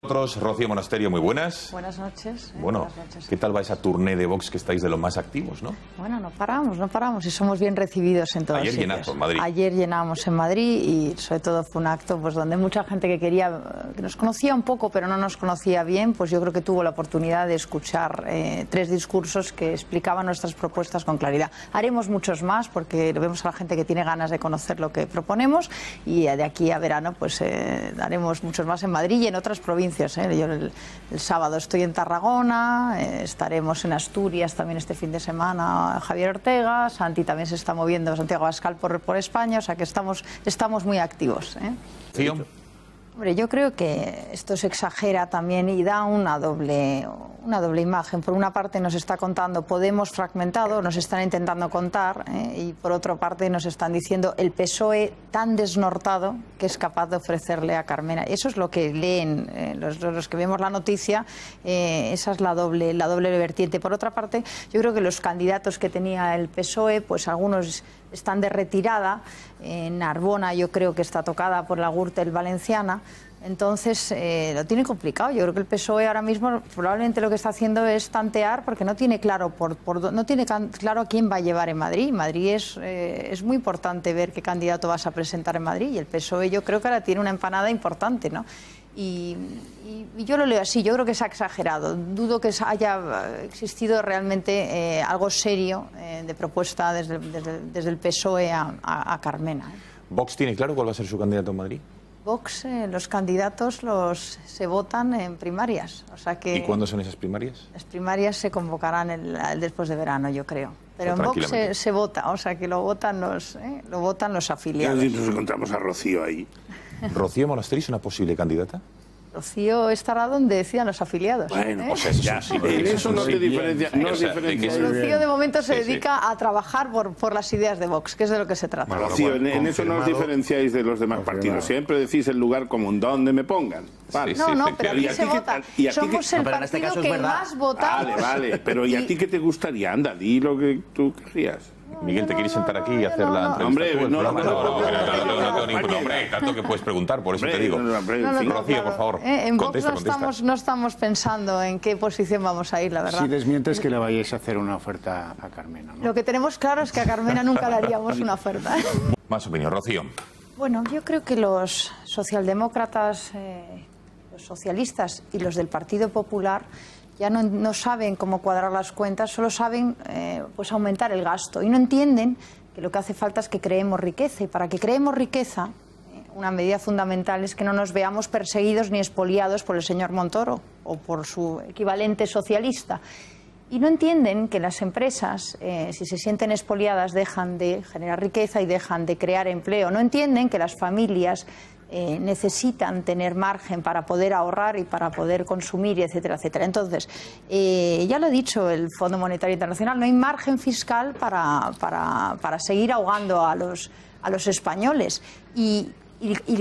Rocío Monasterio, muy buenas. Buenas noches. Bueno, buenas noches. ¿Qué tal va esa tournée de Vox que estáis de los más activos, no? Bueno, no paramos y somos bien recibidos en todos Ayer sitios. llenazo en Madrid. Ayer llenamos en Madrid y sobre todo fue un acto pues donde mucha gente que nos conocía un poco pero no nos conocía bien, pues yo creo que tuvo la oportunidad de escuchar 3 discursos que explicaban nuestras propuestas con claridad. Haremos muchos más porque vemos a la gente que tiene ganas de conocer lo que proponemos y de aquí a verano pues haremos muchos más en Madrid y en otras provincias. Yo el sábado estoy en Tarragona, estaremos en Asturias también este fin de semana, Javier Ortega, Santi también se está moviendo, Santiago Abascal por España, o sea que estamos muy activos. ¿Sí? Hombre, yo creo que esto se exagera también y da una doble imagen. Por una parte nos está contando Podemos fragmentado, nos están intentando contar, y por otra parte nos están diciendo el PSOE tan desnortado que es capaz de ofrecerle a Carmena. Eso es lo que leen los que vemos la noticia, esa es la doble vertiente. Por otra parte, yo creo que los candidatos que tenía el PSOE, pues algunos están de retirada. Narbona yo creo que está tocada por la Gürtel valenciana. Entonces lo tiene complicado. Yo creo que el PSOE ahora mismo probablemente lo que está haciendo es tantear porque no tiene claro no tiene claro a quién va a llevar en Madrid. Madrid es muy importante ver qué candidato vas a presentar en Madrid y el PSOE yo creo que ahora tiene una empanada importante, ¿no? Y yo lo leo así, yo creo que se ha exagerado. Dudo que haya existido realmente algo serio de propuesta desde el PSOE a Carmena. ¿Vox tiene claro cuál va a ser su candidato en Madrid? Vox, los candidatos se votan en primarias. O sea que ¿Y cuándo son esas primarias? Las primarias se convocarán después de verano, yo creo. Pero en Vox se vota, o sea que lo votan los afiliados. Y nos encontramos a Rocío ahí. ¿Rocío Monasterio es una posible candidata? Rocío estará donde decidan los afiliados. Bueno, pues eso ya, eso no te diferencia. No Rocío de momento se dedica a trabajar por las ideas de Vox, que es de lo que se trata. Bueno, Rocío, en eso no os diferenciáis de los demás partidos. Siempre decís el lugar común, donde me pongan. Vale. Pero aquí se vota. Somos el partido que más votamos. Vale, pero ¿y a ti qué te gustaría? Anda, di lo que tú querrías. Miguel, ¿te quieres sentar aquí y hacer la entrevista? Hombre, no tengo ningún nombre, tanto que puedes preguntar, por eso te digo. Rocío, por favor, en Vox no estamos pensando en qué posición vamos a ir, la verdad. Si desmientes que le vayáis a hacer una oferta a Carmena, ¿no? Lo que tenemos claro es que a Carmena nunca le haríamos una oferta. Más opinión, Rocío. Bueno, yo creo que los socialdemócratas, los socialistas y los del Partido Popular ya no saben cómo cuadrar las cuentas, solo saben pues aumentar el gasto y no entienden que lo que hace falta es que creemos riqueza y para que creemos riqueza una medida fundamental es que no nos veamos perseguidos ni expoliados por el señor Montoro o por su equivalente socialista. Y no entienden que las empresas, si se sienten expoliadas, dejan de generar riqueza y dejan de crear empleo. No entienden que las familias necesitan tener margen para poder ahorrar y para poder consumir, etcétera, etcétera. Entonces, ya lo ha dicho el Fondo Monetario Internacional, no hay margen fiscal para seguir ahogando a los españoles. Y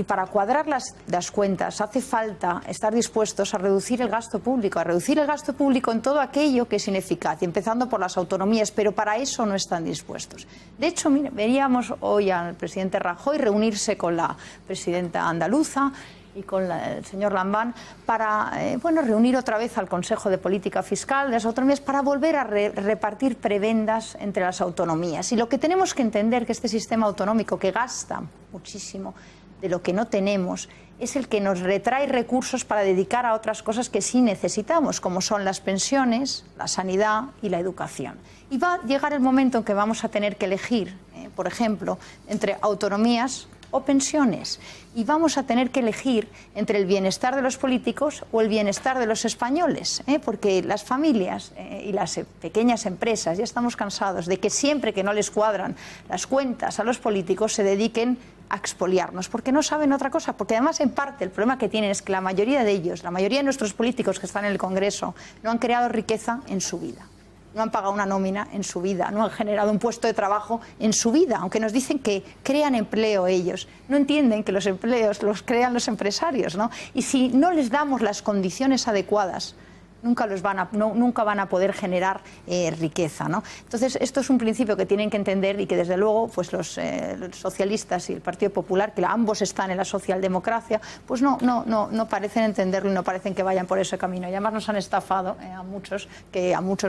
para cuadrar las cuentas hace falta estar dispuestos a reducir el gasto público en todo aquello que es ineficaz, y empezando por las autonomías, pero para eso no están dispuestos. De hecho, mire, veríamos hoy al presidente Rajoy reunirse con la presidenta andaluza y con el señor Lambán para reunir otra vez al Consejo de Política Fiscal de las autonomías para volver a repartir prebendas entre las autonomías. Y lo que tenemos que entender que este sistema autonómico que gasta muchísimo de lo que no tenemos es el que nos retrae recursos para dedicar a otras cosas que sí necesitamos, como son las pensiones, la sanidad y la educación. Y va a llegar el momento en que vamos a tener que elegir, por ejemplo, entre autonomías o pensiones. Y vamos a tener que elegir entre el bienestar de los políticos o el bienestar de los españoles, porque las familias y las pequeñas empresas ya estamos cansados de que siempre que no les cuadran las cuentas a los políticos se dediquen a expoliarnos, porque no saben otra cosa, porque además en parte el problema que tienen es que la mayoría de ellos, la mayoría de nuestros políticos que están en el Congreso no han creado riqueza en su vida. No han pagado una nómina en su vida, no han generado un puesto de trabajo en su vida, aunque nos dicen que crean empleo ellos. No entienden que los empleos los crean los empresarios, ¿no? Y si no les damos las condiciones adecuadas nunca van a poder generar riqueza, ¿no? Entonces, esto es un principio que tienen que entender y que, desde luego, pues los socialistas y el Partido Popular, que ambos están en la socialdemocracia, pues no parecen entenderlo y no parecen que vayan por ese camino. Y además nos han estafado a muchos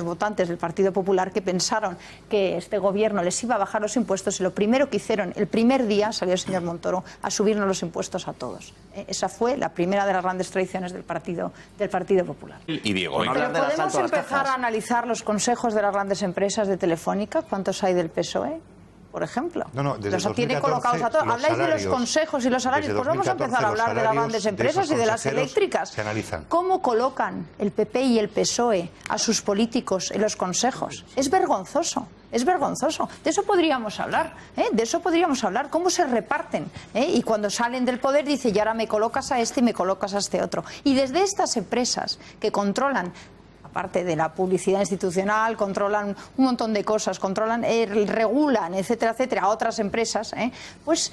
votantes del Partido Popular que pensaron que este gobierno les iba a bajar los impuestos y lo primero que hicieron, el primer día, salió el señor Montoro a subirnos los impuestos a todos. Esa fue la primera de las grandes traiciones del Partido Popular. Y Diego, pero podemos empezar a analizar los consejos de las grandes empresas de Telefónica. ¿Cuántos hay del PSOE? Por ejemplo, los tiene colocados a todos. Habláis de los consejos y los salarios, pues vamos a empezar a hablar de las grandes empresas y de las eléctricas. Se analizan. ¿Cómo colocan el PP y el PSOE a sus políticos en los consejos? Es vergonzoso. Es vergonzoso. De eso podríamos hablar, de eso podríamos hablar, cómo se reparten, y cuando salen del poder dice, y ahora me colocas a este y me colocas a este otro. Y desde estas empresas que controlan, aparte de la publicidad institucional, controlan un montón de cosas, controlan, regulan, etcétera, etcétera, a otras empresas, pues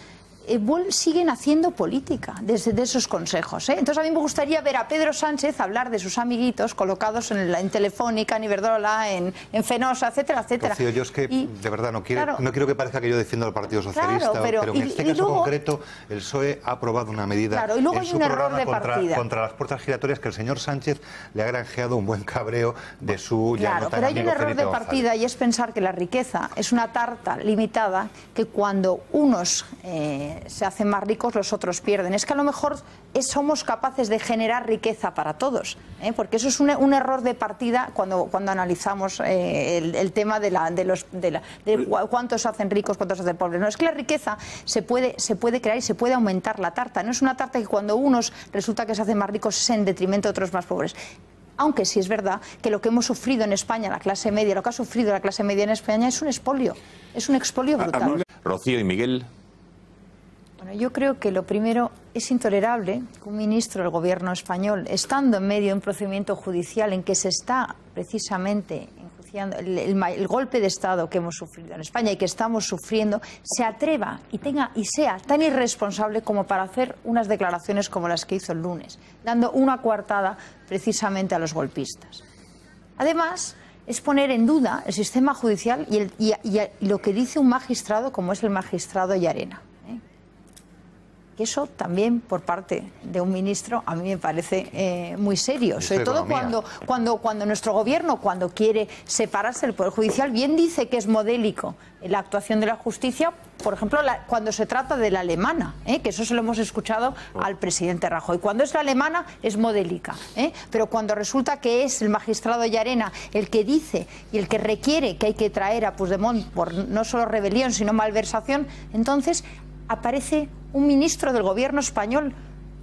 siguen haciendo política desde esos consejos. Entonces a mí me gustaría ver a Pedro Sánchez hablar de sus amiguitos colocados en Telefónica, en Iberdrola, en Fenosa, etcétera, etcétera. Rocío, yo es que de verdad no quiero que parezca que yo defiendo al Partido Socialista, claro, pero en este caso concreto el PSOE ha aprobado una medida en su programa contra las puertas giratorias que el señor Sánchez le ha granjeado un buen cabreo de su pero hay un error de partida y es pensar que la riqueza es una tarta limitada que cuando unos se hacen más ricos, los otros pierden. Es que a lo mejor somos capaces de generar riqueza para todos, porque eso es un error de partida cuando analizamos el tema de cuántos se hacen ricos, cuántos se hacen pobres. No, es que la riqueza se puede crear y se puede aumentar la tarta. No es una tarta que cuando unos resulta que se hacen más ricos es en detrimento de otros más pobres. Aunque sí es verdad que lo que hemos sufrido en España, la clase media, lo que ha sufrido la clase media en España es un expolio brutal. Rocío y Miguel. Bueno, yo creo que lo primero, es intolerable que un ministro del gobierno español, estando en medio de un procedimiento judicial en que se está precisamente enjuiciando el golpe de Estado que hemos sufrido en España y que estamos sufriendo, se atreva y sea tan irresponsable como para hacer unas declaraciones como las que hizo el lunes, dando una coartada precisamente a los golpistas. Además, es poner en duda el sistema judicial y lo que dice un magistrado como es el magistrado Llarena. Que eso también por parte de un ministro a mí me parece muy serio, sobre todo cuando nuestro gobierno, cuando quiere separarse del Poder Judicial, bien dice que es modélico la actuación de la justicia, por ejemplo, cuando se trata de la alemana, que eso se lo hemos escuchado al presidente Rajoy. Cuando es la alemana es modélica, pero cuando resulta que es el magistrado Llarena el que dice y el que requiere que hay que traer a Puigdemont por no solo rebelión sino malversación, entonces aparece un ministro del gobierno español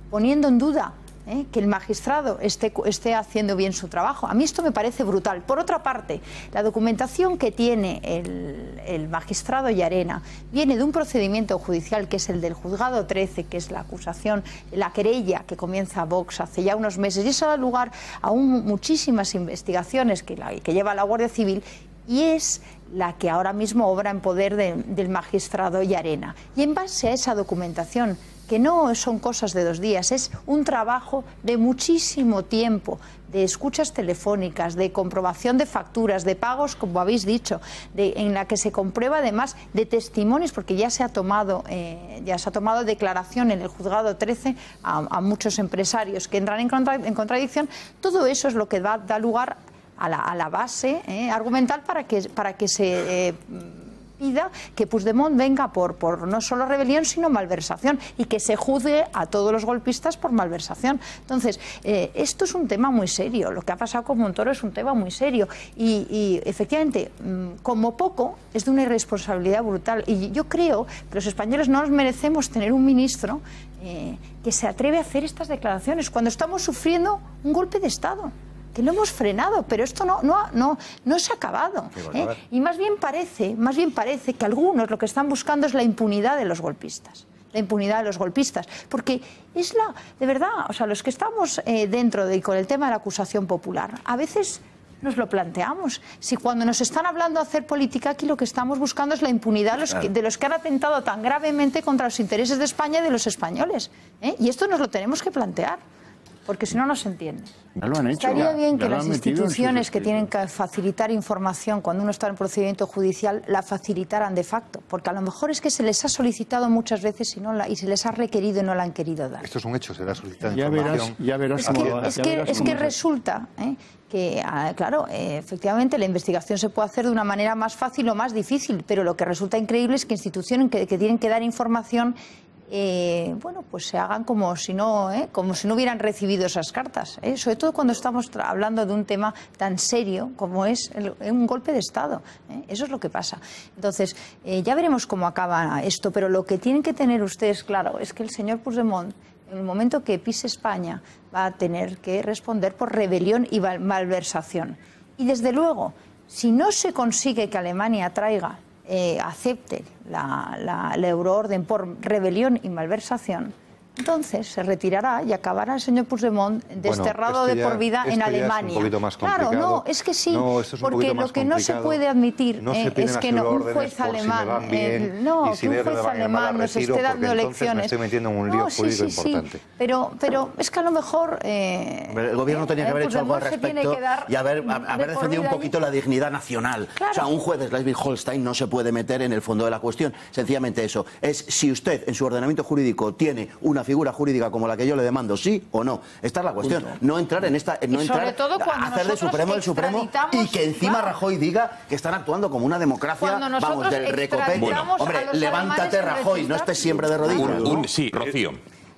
poniendo en duda que el magistrado esté haciendo bien su trabajo. A mí esto me parece brutal. Por otra parte, la documentación que tiene el magistrado Llarena viene de un procedimiento judicial que es el del juzgado 13, que es la acusación, la querella que comienza Vox hace ya unos meses, y eso da lugar a muchísimas investigaciones que lleva la Guardia Civil, y es la que ahora mismo obra en poder del magistrado Llarena. Y en base a esa documentación, que no son cosas de 2 días, es un trabajo de muchísimo tiempo, de escuchas telefónicas, de comprobación de facturas, de pagos, como habéis dicho, en la que se comprueba además de testimonios, porque ya se ha tomado declaración en el juzgado 13 a muchos empresarios que entran en contradicción. Todo eso es lo que da lugar a la base argumental para que se pida que Puigdemont venga por no solo rebelión sino malversación, y que se juzgue a todos los golpistas por malversación. Entonces, esto es un tema muy serio. Lo que ha pasado con Montoro es un tema muy serio y efectivamente, como poco, es de una irresponsabilidad brutal. Y yo creo que los españoles no nos merecemos tener un ministro que se atreve a hacer estas declaraciones cuando estamos sufriendo un golpe de Estado, que lo hemos frenado, pero esto no se ha acabado. Y más bien parece que algunos lo que están buscando es la impunidad de los golpistas. La impunidad de los golpistas. Porque es de verdad, o sea, los que estamos dentro con el tema de la acusación popular, a veces nos lo planteamos. Si cuando nos están hablando de hacer política aquí, lo que estamos buscando es la impunidad de los que han atentado tan gravemente contra los intereses de España y de los españoles. Y esto nos lo tenemos que plantear. porque si no, no se entiende. Ya lo han hecho. Estaría bien que las instituciones que tienen que facilitar información cuando uno está en procedimiento judicial la facilitaran de facto, porque a lo mejor es que se les ha solicitado muchas veces y se les ha requerido y no la han querido dar. Esto es un hecho, se le ha solicitado información. Ya verás es que resulta que, claro, efectivamente la investigación se puede hacer de una manera más fácil o más difícil, pero lo que resulta increíble es que instituciones que tienen que dar información bueno, pues se hagan como si no hubieran recibido esas cartas, sobre todo cuando estamos hablando de un tema tan serio como es un golpe de Estado. Eso es lo que pasa. Entonces, ya veremos cómo acaba esto, pero lo que tienen que tener ustedes claro es que el señor Puigdemont, en el momento que pise España, va a tener que responder por rebelión y malversación. Y desde luego, si no se consigue que Alemania acepte la euroorden por rebelión y malversación, entonces se retirará y acabará el señor Puigdemont desterrado de por vida en Alemania. Claro, no, es que sí, porque lo que no se puede admitir es que un juez alemán nos esté dando lecciones. Me estoy metiendo en un lío jurídico importante. Pero es que a lo mejor el gobierno tenía que haber hecho algo al respecto y haber defendido un poquito la dignidad nacional. Claro. O sea, un juez de Schleswig-Holstein no se puede meter en el fondo de la cuestión. Sencillamente eso. Es si usted en su ordenamiento jurídico tiene una figura jurídica como la que yo le demando, sí o no. Esta es la cuestión. No entrar en esta, no entrar a hacer de Supremo el Supremo y que encima Rajoy diga que están actuando como una democracia, vamos, del recopete. Bueno, hombre, levántate, Rajoy, no estés siempre de rodillas. Sí, Rocío.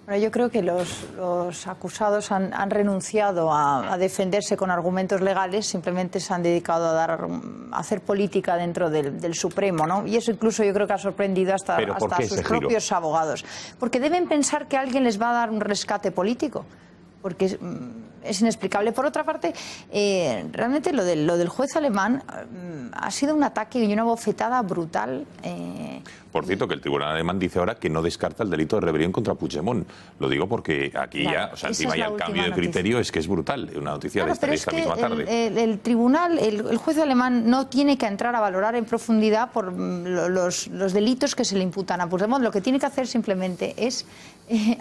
Bueno, yo creo que los acusados han renunciado a defenderse con argumentos legales, simplemente se han dedicado a hacer política dentro del Supremo, ¿no? Y eso incluso yo creo que ha sorprendido hasta a sus propios abogados. Porque deben pensar que alguien les va a dar un rescate político, porque es inexplicable. Por otra parte, realmente lo del juez alemán ha sido un ataque y una bofetada brutal. Por cierto, que el tribunal alemán dice ahora que no descarta el delito de rebelión contra Puigdemont. Lo digo porque aquí ya, o sea, encima ya el cambio de criterio es que es brutal. Una noticia de esta misma tarde. El tribunal, el juez alemán no tiene que entrar a valorar en profundidad por los delitos que se le imputan a Puigdemont. Lo que tiene que hacer simplemente es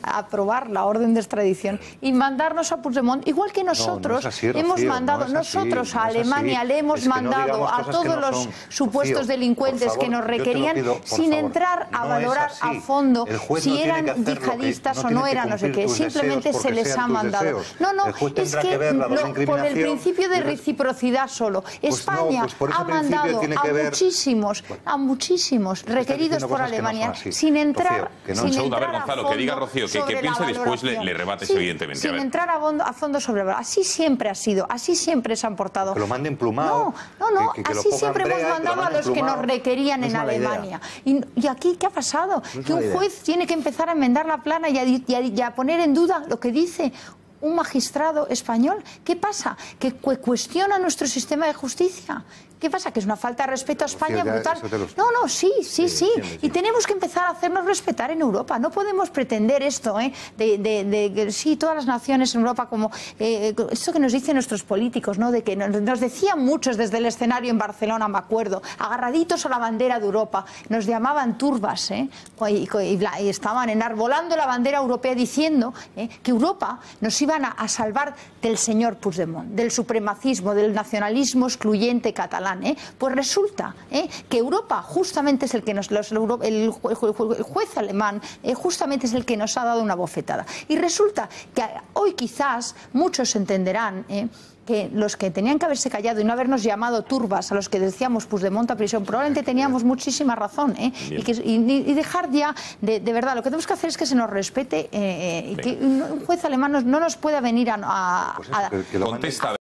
aprobar la orden de extradición y mandarnos a Puigdemont, igual que nosotros hemos mandado, nosotros a Alemania le hemos mandado a todos los supuestos delincuentes que nos requerían, sin entrar a valorar a fondo si eran yihadistas o no eran, no sé qué, simplemente se les ha mandado. No, es que por el principio de reciprocidad solo. España ha mandado a muchísimos requeridos por Alemania sin entrar a fondo. Rocío, que piense después le rebates, evidentemente. Sin entrar a fondo sobre la... Así siempre ha sido, así siempre se han portado. Que lo manden plumado. No, así siempre hemos mandado a los que nos requerían en Alemania. ¿Y aquí qué ha pasado? Que un juez tiene que empezar a enmendar la plana y a poner en duda lo que dice un magistrado español. ¿Qué pasa? Que cuestiona nuestro sistema de justicia. ¿Qué pasa? Que es una falta de respeto a España brutal. No, sí. Y tenemos que empezar a hacernos respetar en Europa. No podemos pretender esto, sí, todas las naciones en Europa, como esto que nos dicen nuestros políticos, ¿no? De que nos decían muchos desde el escenario en Barcelona, me acuerdo, agarraditos a la bandera de Europa, nos llamaban turbas, y estaban enarbolando la bandera europea diciendo que Europa nos iban a salvar del señor Puigdemont, del supremacismo, del nacionalismo excluyente catalán. Pues resulta que Europa justamente es el que el juez alemán justamente es el que nos ha dado una bofetada. Y resulta que hoy quizás muchos entenderán que los que tenían que haberse callado y no habernos llamado turbas a los que decíamos Puigdemont a prisión, probablemente teníamos muchísima razón, y dejar ya, de verdad, lo que tenemos que hacer es que se nos respete y que un juez alemán no nos pueda venir a